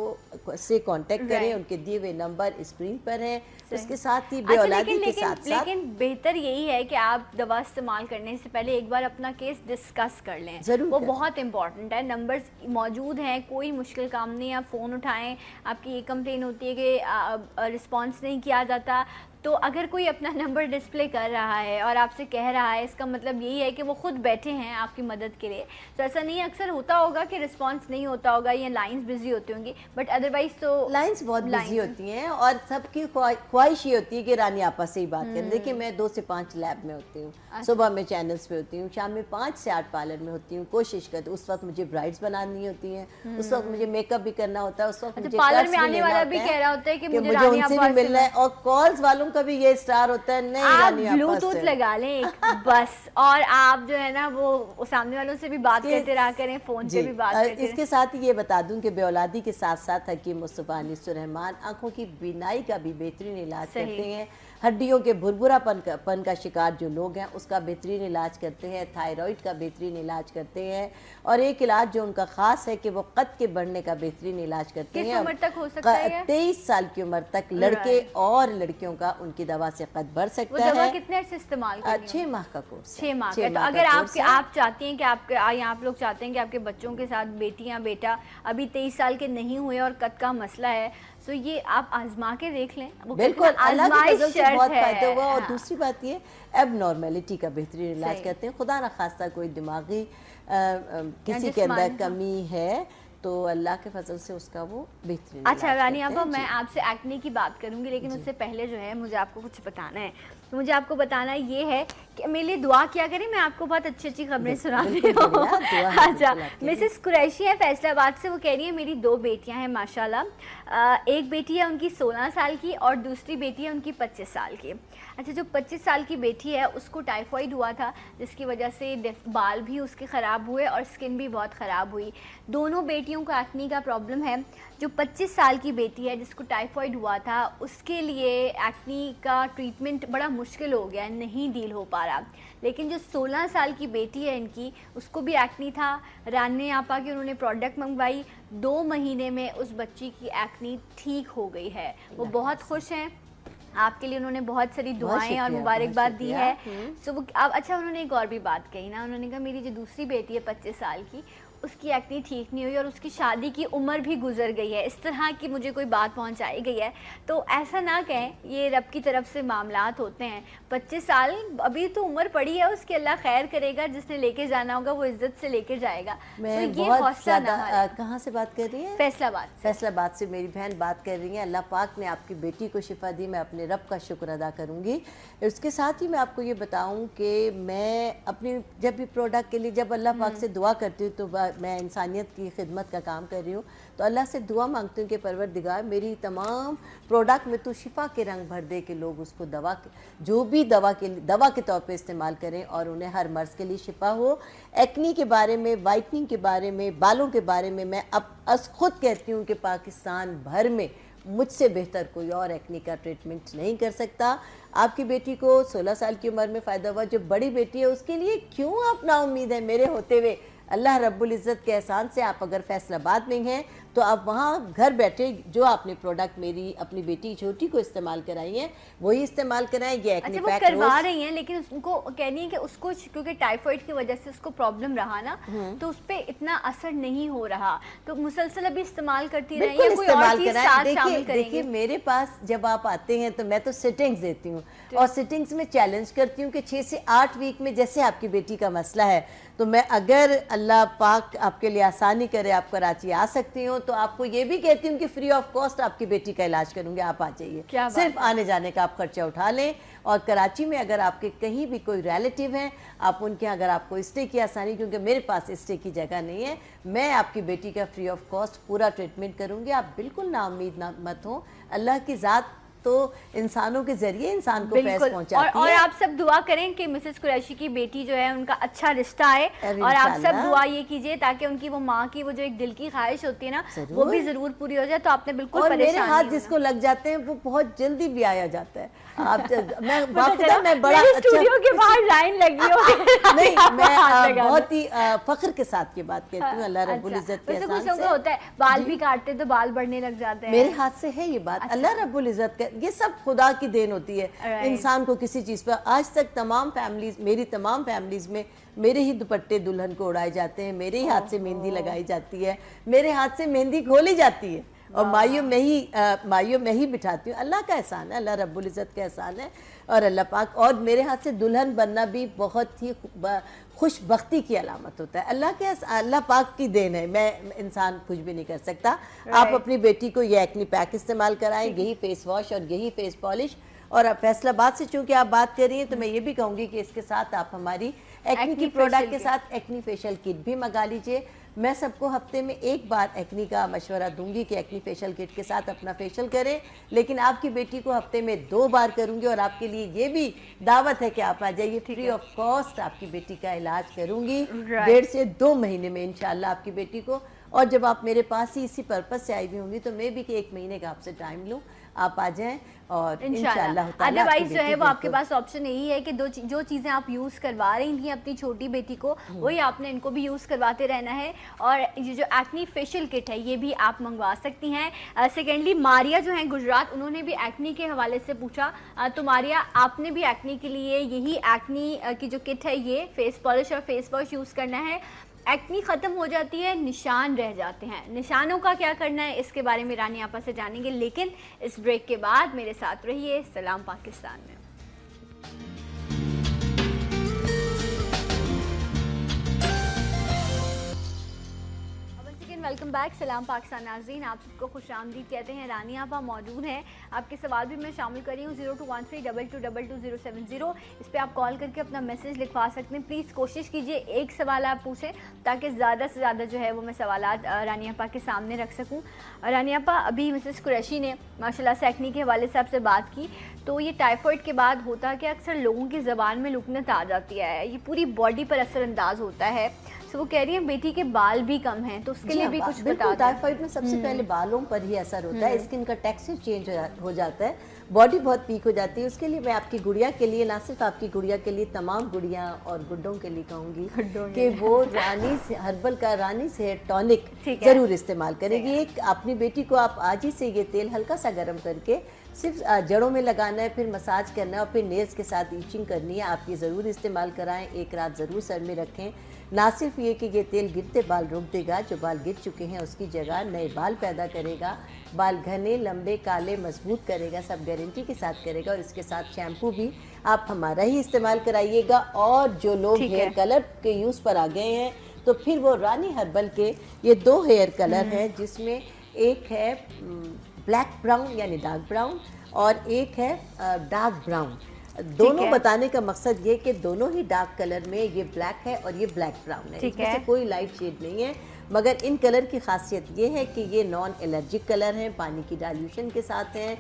से कांटेक्ट करें। Right. उनके दिए हुए नंबर स्क्रीन पर हैं। सही। उसके साथ ही अच्छा, बेऔलादी के साथ साथ लेकिन बेहतर यही है कि आप दवा इस्तेमाल करने से पहले एक बार अपना केस डिस्कस कर लें। ज़रूर वो करें। बहुत इंपॉर्टेंट है। नंबर्स मौजूद हैं, कोई मुश्किल काम नहीं। आप फ़ोन उठाएं, आपकी ये कंप्लेन होती है कि रिस्पांस नहीं किया जाता, तो अगर कोई अपना नंबर डिस्प्ले कर रहा है और आपसे कह रहा है, इसका मतलब यही है कि वो खुद बैठे हैं आपकी मदद के लिए। तो ऐसा नहीं, अक्सर होता होगा कि रिस्पांस नहीं होता होगा या लाइंस बिजी होती होंगी, बट अदरवाइज तो लाइंस बहुत बिजी होती हैं और सबकी ख्वाहिश ये होती है कि रानी आपस से ही बात करें। देखिए मैं 2 से 5 लैब में होती हूँ, सुबह में चैनल्स पे होती हूँ, शाम में 5 से 8 पार्लर में होती हूँ। कोशिश करती हूँ, उस वक्त मुझे ब्राइड्स बनानी होती हैं, उस वक्त मुझे मेकअप भी करना होता है, उस वक्त मुझे पार्लर cuts में भी आने लेना वाला होता भी है कह रहा होता है कि मुझे मुझे रानी उनसे अब्बास भी से मिलना है और कॉल्स वालों का भी ये स्टार होता है, नहीं आप रानी अब्बास ब्लूटूथ से। लगा लें एक बस, और आप जो है ना वो सामने वालों से भी बात करते रहा करें, फोन पे भी बात करते इसके साथ ही ये बता दूं कि बेऔलादी के साथ साथ हकीम मुस्तफ़ा अनीसुर्रहमान आंखों की बीनाई का भी बेहतरीन इलाज सही। करते हैं। हड्डियों के भुरभुरापन का शिकार जो लोग हैं उसका बेहतरीन इलाज करते हैं। थायराइड का बेहतरीन इलाज करते हैं और एक इलाज जो उनका ख़ास है कि वो कद के बढ़ने का बेहतरीन इलाज करते किस हैं। उम्र तक हो सकता है ये? 23 साल की उम्र तक लड़के और लड़कियों का उनकी दवा से कद बढ़ वो सकता दवा है। कितने अर्से इस्तेमाल करनी 6 माह का कोर्स है। 6 माह छह का। तो माह अगर का आप कोर्स है। आप चाहती हैं कि आपके आप लोग चाहते हैं कि आपके बच्चों के साथ बेटियां बेटा अभी 23 साल के नहीं हुए और कद का मसला है, तो ये आप आजमा के देख लें। वो कहते हैं बिल्कुल, ना, अल्लाह की आजमाइश फजल से शर्त बहुत है। फायदा हुआ। और हाँ। दूसरी बात ये एबनॉर्मेलिटी का बेहतरीन इलाज सही। करते हैं। खुदा न खास्ता कोई दिमागी किसी के जिस्मानी, अंदर कमी है तो अल्लाह के फजल से उसका वो बेहतरीन अच्छा इलाज रानी करते अब हैं। मैं जी। आपसे एक्ने की बात करूंगी, लेकिन उससे पहले जो है मुझे आपको कुछ बताना है। तो मुझे आपको बताना ये है कि मेरे लिए दुआ क्या करें, मैं आपको बहुत अच्छी अच्छी खबरें सुना रही बिल्कुल हूँ। बढ़िया, दुआ है अच्छा, बिल्कुल आपके लिए। मिसेस कुरैशी है फैसलाबाद से, वो कह रही है मेरी 2 बेटियां हैं माशाल्लाह। एक बेटी है उनकी 16 साल की और दूसरी बेटी है उनकी 25 साल की। अच्छा, जो 25 साल की बेटी है उसको टाइफाइड हुआ था, जिसकी वजह से बाल भी उसके ख़राब हुए और स्किन भी बहुत ख़राब हुई। दोनों बेटियों को एक्ने का प्रॉब्लम है। जो 25 साल की बेटी है जिसको टाइफाइड हुआ था, उसके लिए एक्ने का ट्रीटमेंट बड़ा मुश्किल हो गया है, नहीं डील हो पा रहा। लेकिन जो 16 साल की बेटी है इनकी, उसको भी एक्ने था। रानी आपा की उन्होंने प्रोडक्ट मंगवाई, 2 महीने में उस बच्ची की एक्ने ठीक हो गई है। वो बहुत खुश हैं। आपके लिए उन्होंने बहुत सारी दुआएं और शुक्रिया, मुबारकबाद बहुत दी शुक्रिया। है। सो वो अब अच्छा, उन्होंने एक और भी बात कही ना, उन्होंने कहा मेरी जो दूसरी बेटी है 25 साल की, उसकी एक्ने ठीक नहीं हुई और उसकी शादी की उम्र भी गुजर गई है। इस तरह की मुझे कोई बात पहुंचाई गई है, तो ऐसा ना कहें, ये रब की तरफ से मामलात होते हैं। 25 साल अभी तो उम्र पड़ी है उसकी, अल्लाह खैर करेगा, जिसने लेके जाना होगा वो इज्जत से लेके जाएगा। मैं ये बहुत हौसला ना ज़्यादा हारें। कहाँ से बात कर रही है? फैसलाबाद से। फैसलाबाद से मेरी बहन बात कर रही हैं। अल्लाह पाक ने आपकी बेटी को शिफा दी, मैं अपने रब का शुक्र अदा करूँगी। उसके साथ ही मैं आपको ये बताऊँ कि मैं अपनी जब भी प्रोडक्ट के लिए जब अल्लाह पाक से दुआ करती हूँ तो मैं इंसानियत की खिदमत का काम कर रही हूँ, तो अल्लाह से दुआ मांगती हूँ कि परवरदिगार मेरी तमाम प्रोडक्ट में तो शिफा के रंग भर दे कि लोग उसको जो भी दवा के तौर पे इस्तेमाल करें और उन्हें हर मर्ज़ के लिए शिफा हो। एक्नी के बारे में, वाइटनिंग के बारे में, बालों के बारे में मैं अब खुद कहती हूँ कि पाकिस्तान भर में मुझसे बेहतर कोई और एक्ने का ट्रीटमेंट नहीं कर सकता। आपकी बेटी को 16 साल की उम्र में फ़ायदा हुआ, जो बड़ी बेटी है उसके लिए क्यों आप नाउम्मीद है? मेरे होते हुए अल्लाह रब्बुल इज़्ज़त के एहसान से आप अगर फैसलाबाद में हैं तो आप वहाँ घर बैठे जो आपने प्रोडक्ट मेरी अपनी बेटी छोटी को इस्तेमाल कराई हैं वही इस्तेमाल कराएं। ये एक्ने अच्छा, वो पैक करवा रोज रही हैं, लेकिन उनको कहनी है कि उसको क्योंकि टाइफाइड की वजह से उसको प्रॉब्लम रहा ना, तो उस पर इतना असर नहीं हो रहा, तो मुसलसल अभी इस्तेमाल करती रही बिल्कुल है, कोई और इस्तेमाल चीज कराएं। साथ देखिए शामिल देखिए करेंगे? मेरे पास जब आप आते हैं तो मैं तो सिटिंग्स देती हूँ और सिटिंग्स में चैलेंज करती हूँ कि 6 से 8 वीक में, जैसे आपकी बेटी का मसला है, तो मैं अगर अल्लाह पाक आपके लिए आसानी करे आप कराची आ सकती हो तो आपको ये भी कहती हूँ कि फ्री ऑफ कॉस्ट आपकी बेटी का इलाज करूँगी, आप आ जाइए। सिर्फ आने जाने का आप खर्चा उठा लें। और कराची में अगर आपके कहीं भी कोई रिलेटिव हैं, आप उनके अगर आपको स्टे की आसानी, क्योंकि मेरे पास स्टे की जगह नहीं है, मैं आपकी बेटी का फ्री ऑफ कॉस्ट पूरा ट्रीटमेंट करूँगी। आप बिल्कुल नाउम्मीद ना मत हो। अल्लाह की ज़ात तो इंसानों के जरिए इंसान को फैज़ पहुंचाती और है। और आप सब दुआ करें कि मिसेस कुरैशी की बेटी जो है उनका अच्छा रिश्ता है, और आप सब दुआ ये कीजिए ताकि उनकी वो माँ की वो जो एक दिल की ख्वाहिश होती है ना, वो भी जरूर पूरी हो जाए। तो आपने बिल्कुल और मेरे हाथ जिसको लग जाते हैं वो बहुत जल्दी भी आया जाता है। आप मैं बड़ा स्टूडियो के बाहर लाइन लगी हो नहीं, मैं बहुत ही फख्र के साथ ये बात कहती हूँ, अल्लाह रब्बुल इज़्ज़त के एहसान से। होता है बाल भी काटते तो बाल बढ़ने लग जाते हैं, मेरे हाथ से है ये बात। अल्लाह रब्बुल इज़्ज़त का, ये सब खुदा की देन होती है इंसान को किसी चीज़ पर। आज तक तमाम फैमिलीज, मेरी तमाम फैमिलीज में मेरे ही दुपट्टे दुल्हन को उड़ाए जाते हैं, मेरे ही हाथ से मेहंदी लगाई जाती है, मेरे हाथ से मेहंदी खोली जाती है और माइयों में ही बिठाती हूँ। अल्लाह का एहसान है, अल्लाह रब्बुल इज़्ज़त का एहसान है। और अल्लाह पाक, और मेरे हाथ से दुल्हन बनना भी बहुत ही खुशबख्ती की अलामत होता है। अल्लाह पाक की देन है, मैं इंसान कुछ भी नहीं कर सकता। आप अपनी बेटी को ये एक्नी पैक इस्तेमाल कराएं, यही फेस वॉश और यही फेस पॉलिश। और अब फैसलाबाद से चूंकि आप बात कर रही हैं तो मैं ये भी कहूँगी कि इसके साथ आप हमारी एक्नी की प्रोडक्ट के साथ एक्नी फेशियल किट भी मंगा लीजिए। मैं सबको हफ्ते में एक बार एक्नी का मशवरा दूंगी कि एक्नी फेशियल किट के साथ अपना फेशियल करें, लेकिन आपकी बेटी को हफ्ते में 2 बार करूंगी। और आपके लिए ये भी दावत है कि आप आ जाइए, फ्री ऑफ कॉस्ट आपकी बेटी का इलाज करूंगी 1.5 से 2 महीने में इंशाल्लाह आपकी बेटी को। और जब आप मेरे पास ही इसी पर्पज से आई हुई होंगी तो मैं भी कि 1 महीने का आपसे टाइम लूँ, आप आ जाएं और इंशाल्लाह। अदरवाइज जो है वो आपके पास ऑप्शन यही है कि जो चीज़ें आप यूज़ करवा रही थी अपनी छोटी बेटी को, वही आपने इनको भी यूज़ करवाते रहना है। और ये जो एक्नी फेशियल किट है ये भी आप मंगवा सकती हैं। सेकेंडली मारिया जो है गुजरात, उन्होंने भी एक्नी के हवाले से पूछा। तो मारिया, आपने भी एक्नी के लिए यही एक्नी की जो किट है, ये फेस पॉलिश और फेस वॉश यूज़ करना है। एक्नी ख़त्म हो जाती है, निशान रह जाते हैं, निशानों का क्या करना है इसके बारे में रानी आपा से जानेंगे, लेकिन इस ब्रेक के बाद मेरे साथ रहिए सलाम पाकिस्तान में। वेलकम बैक, सलाम पाकिस्तान नाज़रीन, आप सबको खुशामदीद कहते हैं। रानी आपा मौजूद हैं, आपके सवाल भी मैं शामिल कर रही हूँ। 0213222270 इस पर आप कॉल करके अपना मैसेज लिखवा सकते हैं। प्लीज़ कोशिश कीजिए एक सवाल आप पूछें ताकि ज़्यादा से ज़्यादा जो है वो मैं सवालात रानी आपा के सामने रख सकूँ। रानी आपा, अभी मिसेस कुरैशी ने माशाल्लाह से एक्नी के हवाले से आपसे बात की, तो ये टाइफाइड के बाद होता कि अक्सर लोगों की ज़बान में लुकनत आ जाती है, ये पूरी बॉडी पर असरअंदाज होता है। तो वो कह रही है बेटी के बाल भी कम हैं, तो उसके लिए भी कुछ बता। टाइफाइड में सबसे पहले बालों पर ही असर होता है, स्किन का टेक्सचर चेंज हो जाता है, बॉडी बहुत वीक हो जाती है। उसके लिए मैं आपकी गुड़िया के लिए, ना सिर्फ आपकी गुड़िया के लिए, तमाम गुड़िया और गुड्डों के लिए कहूँगी कि वो रानी से हर्बल का रानी से टॉनिक ज़रूर इस्तेमाल करेगी। एक अपनी बेटी को आप आज ही से ये तेल हल्का सा गर्म करके सिर्फ जड़ों में लगाना है, फिर मसाज करना है और फिर नेल्स के साथ ईचिंग करनी है। आप ये ज़रूर इस्तेमाल कराएं, एक रात ज़रूर सर में रखें। ना सिर्फ ये कि ये तेल गिरते बाल रोक देगा, जो बाल गिर चुके हैं उसकी जगह नए बाल पैदा करेगा, बाल घने लंबे काले मजबूत करेगा, सब गारंटी के साथ करेगा। और इसके साथ शैम्पू भी आप हमारा ही इस्तेमाल कराइएगा। और जो लोग हेयर कलर के यूज़ पर आ गए हैं तो फिर वो रानी हर्बल के ये 2 हेयर कलर हैं, जिसमें एक है ब्लैक ब्राउन यानी डार्क ब्राउन और एक है डार्क ब्राउन। दोनों बताने का मकसद ये कि दोनों ही डार्क कलर में, ये ब्लैक है और ये ब्लैक ब्राउन है, इसमें से कोई लाइट शेड नहीं है। मगर इन कलर की खासियत ये है कि ये नॉन एलर्जिक कलर हैं, पानी की डाइल्यूशन के साथ हैं।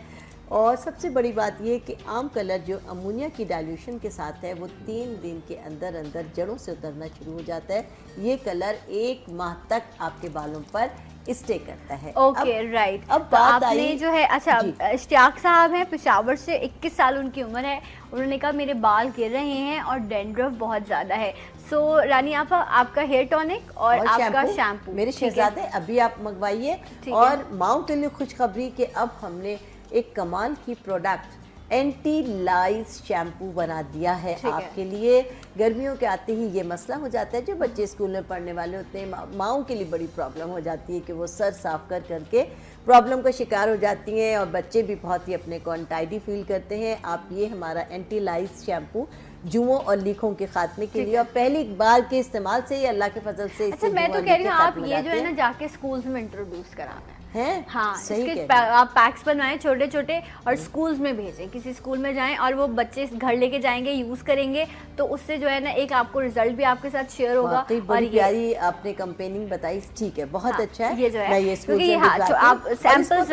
और सबसे बड़ी बात ये कि आम कलर जो अमोनिया की डाइल्यूशन के साथ है वो 3 दिन के अंदर अंदर जड़ों से उतरना शुरू हो जाता है। ये कलर 1 माह तक आपके बालों पर स्टे करता है। Okay right. अब तो बात आपने आई जो है, अच्छा, इश्तियाक साहब हैं पेशावर से, 21 साल उनकी उम्र है। उन्होंने कहा मेरे बाल गिर रहे हैं और डैंड्रफ बहुत ज़्यादा है। सो रानी आपा, आपका हेयर टॉनिक और आपका शैम्पू मेरे शहजादे अभी आप मंगवाइए। और माउंट एल्यू खुशखबरी के अब हमने एक कमाल की प्रोडक्ट एंटी लाइज शैम्पू बना दिया है आपके लिए। गर्मियों के आते ही ये मसला हो जाता है, जो बच्चे स्कूल में पढ़ने वाले होते हैं, माँओं के लिए बड़ी प्रॉब्लम हो जाती है कि वो सर साफ कर करके प्रॉब्लम का शिकार हो जाती हैं, और बच्चे भी बहुत ही अपने को अनटाइडी फील करते हैं। आप ये हमारा एंटी लाइज शैम्पू जुओं और लीखों के खात्मे के लिए, और पहली बार के इस्तेमाल से ही अल्लाह के फजल से। अच्छा, मैं तो कह रही हूँ आप ये जो है ना जाके स्कूल्स में इंट्रोड्यूस कराना हैं। हाँ, सही इसके आप पैक्स बनवाएं छोटे छोटे और स्कूल्स में भेजें। किसी स्कूल में जाएं और वो बच्चे घर लेके जाएंगे, यूज़ करेंगे, तो उससे जो है ना एक आपको रिजल्ट भी आपके साथ शेयर होगा। और प्यारी आपने कंपेनिंग बताई, ठीक है, बहुत अच्छा है। ये जो है मैं ये स्कूल में आप सैंपल्स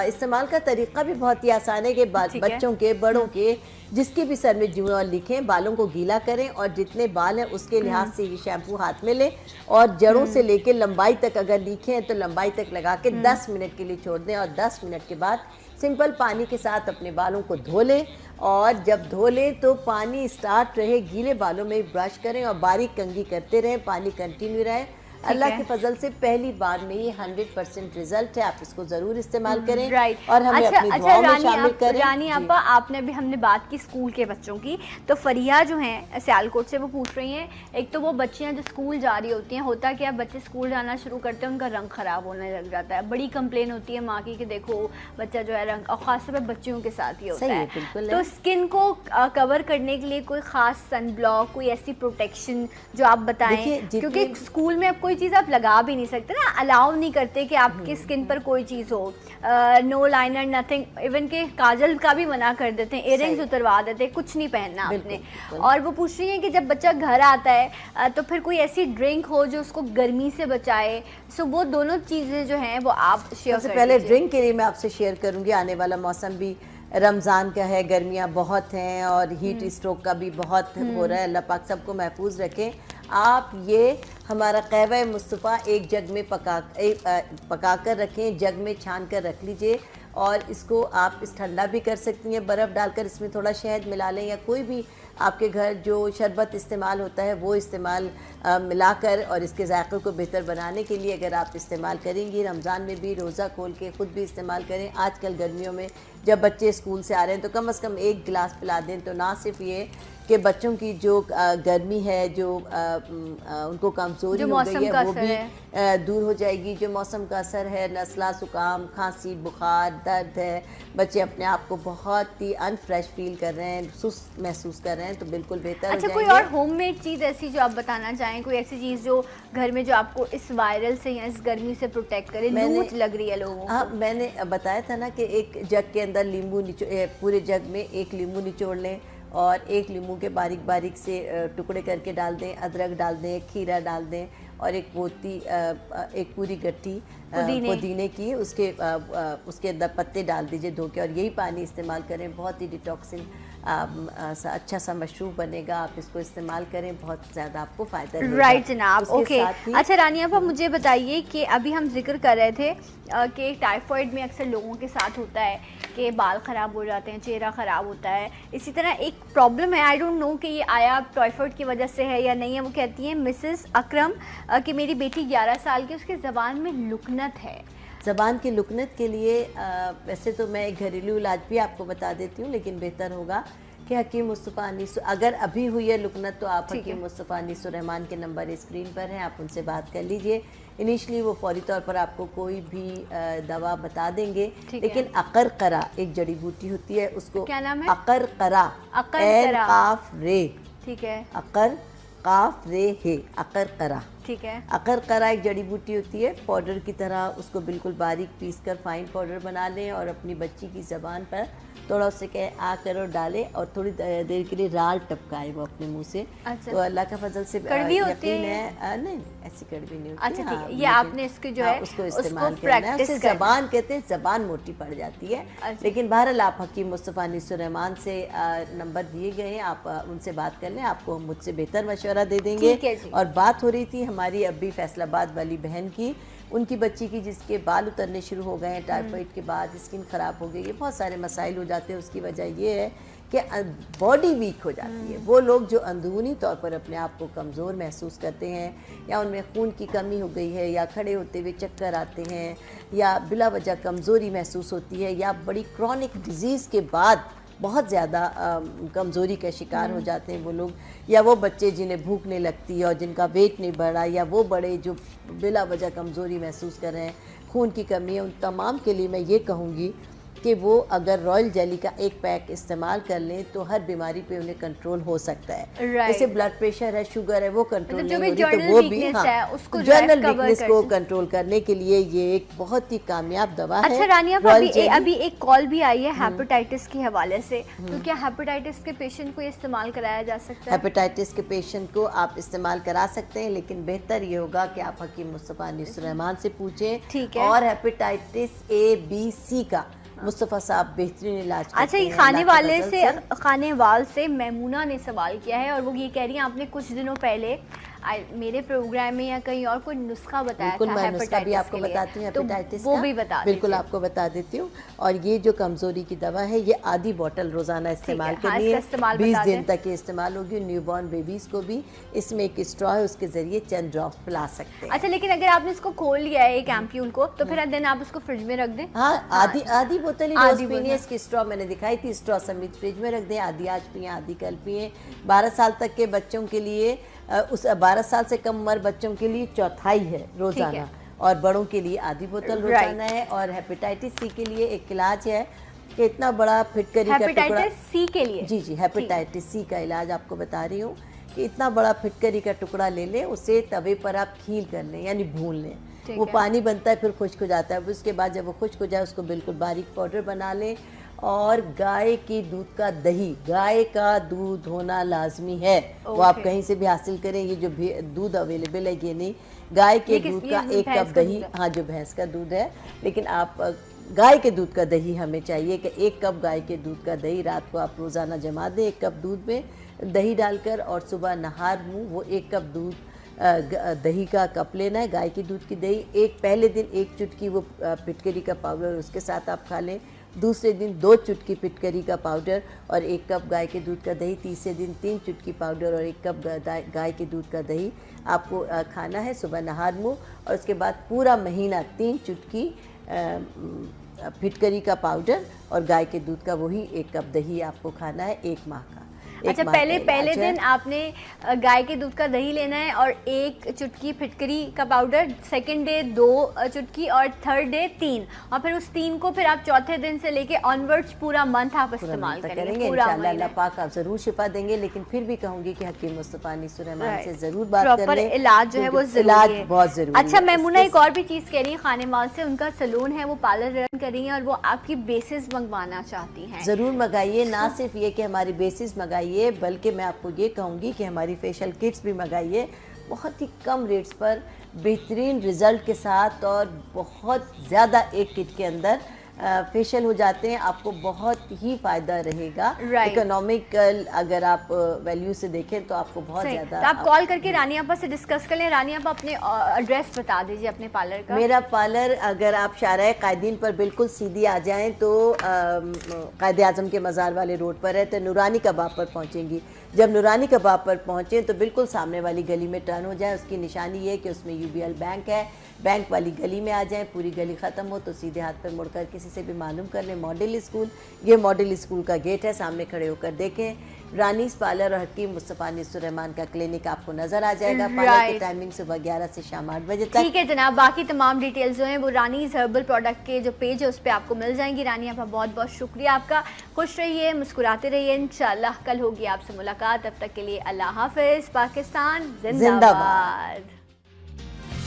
इस्तेमाल का तरीका भी बहुत ही आसान है कि बच्चों के, बड़ों के, जिसके भी सर में जुआ लिखें, बालों को गीला करें और जितने बाल हैं उसके लिहाज से ये शैम्पू हाथ में लें और जड़ों से लेकर लंबाई तक अगर लिखे हैं तो लंबाई तक लगा के 10 मिनट के लिए छोड़ दें, और 10 मिनट के बाद सिंपल पानी के साथ अपने बालों को धो लें। और जब धो लें तो पानी स्टार्ट रहे, गीले बालों में ब्रश करें और बारीक कंघी करते रहें, पानी कंटिन्यू रहे। अल्लाह के फजल से पहली बार में ये 100% रिजल्ट है। आप इसको जरूर इस्तेमाल करें। राइट। और हमें अपनी दुआओं में शामिल करें। रानी आपा, आपने भी, हमने बात की स्कूल के बच्चों की, तो फरिया जो हैं सियालकोट से, वो पूछ रही हैं, एक तो वो बच्चियां जो स्कूल जा रही होती हैं, होता कि अब बच्चे स्कूल जाना शुरू करते हैं उनका रंग ख़राब होने लग जाता है, बड़ी कंप्लेन होती है माँ की कि देखो बच्चा जो है रंग, और ख़ासतौर पर बच्चियों के साथ ही होता है। तो स्किन को कवर करने के लिए कोई ख़ास सन ब्लॉक, कोई ऐसी प्रोटेक्शन जो आप बताएं, क्योंकि स्कूल में अब कोई चीज़ आप लगा भी नहीं सकते ना, अलाउ नहीं करते कि आपकी स्किन पर कोई चीज़ हो, नो लाइनर, नथिंग, इवन के काजल का भी मना कर देते हैं, इयररिंग्स उतरवा देते हैं, कुछ नहीं पहनना आपने। और वो पूछ रही है कि जब बच्चा घर आता है तो फिर कोई ऐसी ड्रिंक हो जो उसको गर्मी से बचाए। सो वो दोनों चीज़ें जो हैं वो आप शेयर सबसे पहले ड्रिंक के लिए मैं आपसे शेयर करूँगी, आने वाला मौसम भी रमज़ान का है, गर्मियाँ बहुत हैं और हीट स्ट्रोक का भी बहुत हो रहा है। अल्लाह पाक सबको महफूज रखें। आप ये हमारा कहवा मुस्तफ़ा एक जग में पका कर रखें, जग में छान कर रख लीजिए, और इसको आप इस ठंडा भी कर सकती हैं, बर्फ़ डालकर इसमें थोड़ा शहद मिला लें, या कोई भी आपके घर जो शरबत इस्तेमाल होता है वो इस्तेमाल मिलाकर, और इसके जायक़े को बेहतर बनाने के लिए अगर आप इस्तेमाल करेंगी, रमज़ान में भी रोज़ा खोल के ख़ुद भी इस्तेमाल करें। आजकल गर्मियों में जब बच्चे स्कूल से आ रहे हैं तो कम से कम 1 गिलास पिला दें, तो ना सिर्फ ये कि बच्चों की जो गर्मी है, जो उनको कमज़ोरी हो गई है, वो भी दूर हो जाएगी। जो मौसम का असर है, नज़ला, ज़ुकाम, खांसी, बुखार, दर्द है, बच्चे अपने आप को बहुत ही अनफ्रेश फील कर रहे हैं, सुस्त महसूस कर रहे हैं, तो बिल्कुल बेहतर हो जाएंगे। कोई और होममेड चीज़ ऐसी जो आप बताना चाहें, कोई ऐसी चीज़ जो घर में जो आपको इस वायरल से या इस गर्मी से प्रोटेक्ट करे? लूट लग रही है लोगों को। हाँ, मैंने बताया था ना कि एक जग के अंदर लींबू पूरे जग में एक लींबू निचोड़ लें और एक लींबू के बारीक बारीक से टुकड़े करके डाल दें, अदरक डाल दें, खीरा डाल दें, और एक पूरी गट्टी पुदीने की उसके अंदर पत्ते डाल दीजिए धो के, और यही पानी इस्तेमाल करें। बहुत ही डिटॉक्सिंग अच्छा सा मशरूब बनेगा, आप इसको इस्तेमाल करें, बहुत ज़्यादा आपको फ़ायदा होगा। राइट जनाब, ओके। अच्छा रानी आप मुझे बताइए कि अभी हम जिक्र कर रहे थे कि टाइफॉइड में अक्सर लोगों के साथ होता है कि बाल ख़राब हो जाते हैं, चेहरा ख़राब होता है। इसी तरह एक प्रॉब्लम है, आई डोंट नो कि ये आया टाइफॉइड की वजह से है या नहीं है। वो कहती हैं मिसेस अकरम कि मेरी बेटी 11 साल की, उसके ज़बान में लुकनत है। ज़बान की लुकनत के लिए वैसे तो मैं एक घरेलू इलाज भी आपको बता देती हूँ, लेकिन बेहतर होगा कि हकीम मुस्तफ़ा अनीस, अगर अभी हुई है लुकनत तो आप हकीम मुस्तफ़ा अनीसुर रहमान के नंबर स्क्रीन पर हैं, आप उनसे बात कर लीजिए। इनिशली वो फौरी तौर पर आपको कोई भी दवा बता देंगे, लेकिन अकरकरा एक जड़ी बूटी होती है, उसको क्या नाम है? अकरकरा, काफ रे, ठीक है, अकर काफ रे है, अकरकरा, ठीक है। अकरकरा एक जड़ी बूटी होती है, पाउडर की तरह, उसको बिल्कुल बारीक पीस कर फाइन पाउडर बना लें और अपनी बच्ची की ज़बान पर थोड़ा उससे कहे आ करो डाले और थोड़ी देर के लिए राल टपकाए वो अपने मुंह से। अच्छा। तो अल्लाह का फजल से कड़वी होती है? नहीं ऐसी कड़वी नहीं होती। अच्छा, हाँ, ये आपने इसकी जो है उसको इस्तेमाल करना है, उससे ज़बान कहते हैं ज़बान मोटी पड़ जाती है। अच्छा। लेकिन बहरहाल आप हकीम मुस्तफ़ा अनीसुर रहमान से नंबर दिए गए हैं, आप उनसे बात कर लें, आपको मुझसे बेहतर मशवरा दे देंगे। और बात हो रही थी हमारी अभी फैसलाबाद वाली बहन की, उनकी बच्ची की जिसके बाल उतरने शुरू हो गए हैं टाइफाइड के बाद, स्किन ख़राब हो गई है, बहुत सारे मसाइल हो जाते हैं। उसकी वजह ये है कि बॉडी वीक हो जाती है। वो लोग जो अंदरूनी तौर पर अपने आप को कमज़ोर महसूस करते हैं, या उनमें खून की कमी हो गई है, या खड़े होते हुए चक्कर आते हैं, या बिला वजह कमज़ोरी महसूस होती है, या बड़ी क्रॉनिक डिजीज़ के बाद बहुत ज़्यादा कमज़ोरी का शिकार हो जाते हैं वो लोग, या वो बच्चे जिन्हें भूख नहीं लगती है और जिनका वेट नहीं बढ़ा, या वो बड़े जो बिला वजह कमज़ोरी महसूस कर रहे हैं, खून की कमी है, उन तमाम के लिए मैं ये कहूँगी कि वो अगर रॉयल जेली का एक पैक इस्तेमाल कर लें तो हर बीमारी पे उन्हें कंट्रोल हो सकता है। जैसे ब्लड प्रेशर है, शुगर है, वो कंट्रोल नहीं हो रही तो वो भी जनरल वीकनेस को कंट्रोल करने के लिए ये एक बहुत ही कामयाब दवा है। अच्छा रानिया, अभी एक कॉल भी आई है हेपेटाइटिस के हवाले से, तो क्या हेपेटाइटिस के पेशेंट को इस्तेमाल कराया जा सकता है? हेपेटाइटिस के पेशेंट को आप इस्तेमाल करा सकते हैं, लेकिन बेहतर ये होगा कि आप हकीम मुस्तफ़ा अनीसुर रहमान से पूछें। और हेपेटाइटिस A-B-C का मुस्तफ़ा साहब बेहतरीन इलाज करते हैं। अच्छा, ये खाने वाल से मैमूना ने सवाल किया है, और वो ये कह रही हैं आपने कुछ दिनों पहले मेरे प्रोग्राम में या कहीं और कोई नुस्खा बताया था, मैं नुस्खा भी आपको बताती हूँ हेपेटाइटिस वो भी बता बिल्कुल आपको बता देती हूँ। और ये जो कमज़ोरी की दवा है, ये आधी बोतल रोज़ाना इस्तेमाल करनी है, 20 दिन तक ये इस्तेमाल होगी। न्यूबॉर्न बेबीज़ को भी इसमें एक स्ट्रॉ है, उसके ज़रिए चंद ड्रॉप्स पिला सकते हैं। अच्छा, लेकिन अगर आपने इसको खोल लिया है एक एम्प्यूल को, तो फिर दिन आप उसको फ्रिज में रख दें। हाँ, आधी बोतल ही रोज़ पीनी है। इसकी स्ट्रॉ मैंने दिखाई थी, स्ट्रॉ समेत फ्रिज में रख दें। आधी आज पिए, आधी कल पिए। 12 साल तक के बच्चों के लिए उस 12 साल से कम उम्र बच्चों के लिए चौथाई है रोज़ाना, और बड़ों के लिए आधी बोतल रोज़ाना है। और हेपेटाइटिस सी के लिए एक इलाज है कि इतना बड़ा फिटकरी का टुकड़ा, हेपेटाइटिस सी के लिए, जी हेपेटाइटिस सी का इलाज आपको बता रही हूँ कि इतना बड़ा फिटकरी का टुकड़ा ले लें, उसे तवे पर आप खील कर लें, यानी भून लें। वो पानी बनता है, फिर खुश्क हो जाता है। उसके बाद जब वो खुश्क हो जाए, उसको बिल्कुल बारीक पाउडर बना लें। और गाय की दूध का दही, गाय का दूध होना लाजमी है, वो आप कहीं से भी हासिल करें। ये जो दूध अवेलेबल है ये नहीं, गाय के दूध का 1 कप दही, हाँ जो भैंस का दूध है, लेकिन आप गाय के दूध का दही हमें चाहिए कि 1 कप गाय के दूध का दही रात को आप रोज़ाना जमा दें 1 कप दूध में दही डालकर, और सुबह नहार मुँह वो 1 कप दूध दही का कप लेना है, गाय की दूध की दही। पहले दिन 1 चुटकी वो फिटकरी का पाउडर उसके साथ आप खा लें। दूसरे दिन 2 चुटकी फिटकरी का पाउडर और 1 कप गाय के दूध का दही। तीसरे दिन 3 चुटकी पाउडर और 1 कप गाय के दूध का दही आपको खाना है सुबह नहार मुँह। और उसके बाद पूरा महीना 3 चुटकी फिटकरी का पाउडर और गाय के दूध का वही 1 कप दही आपको खाना है 1 माह का। अच्छा, पहले दिन आपने गाय के दूध का दही लेना है और 1 चुटकी फिटकरी का पाउडर, सेकंड डे 2 चुटकी और थर्ड डे 3, और फिर उस 3 को फिर आप चौथे दिन से लेके ऑनवर्ड्स पूरा मंथ आप इस्तेमाल करेंगे। इंशाल्लाह अल्लाह पाक आप जरूर शिफा देंगे, लेकिन फिर भी कहूंगी कि हकीम मुस्तफा अनीसुर रहमान से जरूर बात कर लें। इलाज जो है वो इलाज बहुत जरूरी है। अच्छा मैमूना, एक और भी चीज कह रही है, खानेवाल से उनका सलून है, वो पार्लर रन कर रही है और वो आपकी बेसिस मंगवाना चाहती हैं। जरूर मंगाइए, ना सिर्फ ये कि हमारी बेसिस मंगाइए, बल्कि मैं आपको ये कहूँगी कि हमारी फेशियल किट्स भी मंगाइए, बहुत ही कम रेट्स पर बेहतरीन रिज़ल्ट के साथ, और बहुत ज़्यादा एक किट के अंदर फेशियल हो जाते हैं। आपको बहुत ही फ़ायदा रहेगा। इकोनॉमिकल अगर आप वैल्यू से देखें तो आपको बहुत ज़्यादा। तो आप कॉल करके रानी आपा से डिस्कस कर लें। रानी आपा अपने एड्रेस बता दीजिए अपने पार्लर का। मेरा पार्लर अगर आप शाहराह कायदीन पर बिल्कुल सीधी आ जाएं तो कायदे आज़म के मज़ार वाले रोड पर है, तो नूरानी कबाब पर पहुंचेंगी। जब नूरानी कबाब पर पहुंचें तो बिल्कुल सामने वाली गली में टर्न हो जाए। उसकी निशानी ये है कि उसमें UBL बैंक है, बैंक वाली गली में आ जाएं। पूरी गली ख़त्म हो तो सीधे हाथ पर मुड़कर किसी से भी मालूम कर लें मॉडल स्कूल, ये मॉडल स्कूल का गेट है, सामने खड़े होकर देखें। रानीस पार्लर और हकीम मुस्तफ़ा अनीसुर रहमान का क्लिनिक आपको नजर आ जाएगा। पार्लर की टाइमिंग सुबह 11 से शाम 8 बजे तक। ठीक है जनाब, बाकी तमाम डिटेल्स जो हैं वो रानीस हर्बल प्रोडक्ट के जो पेज है उस पर आपको मिल जाएंगी। रानी आपका बहुत बहुत शुक्रिया आपका। खुश रहिए, मुस्कुराते रहिए। इंशाल्लाह कल होगी आपसे मुलाकात। तब तक के लिए अल्लाह हाफिज़। पाकिस्तान जिंदाबाद।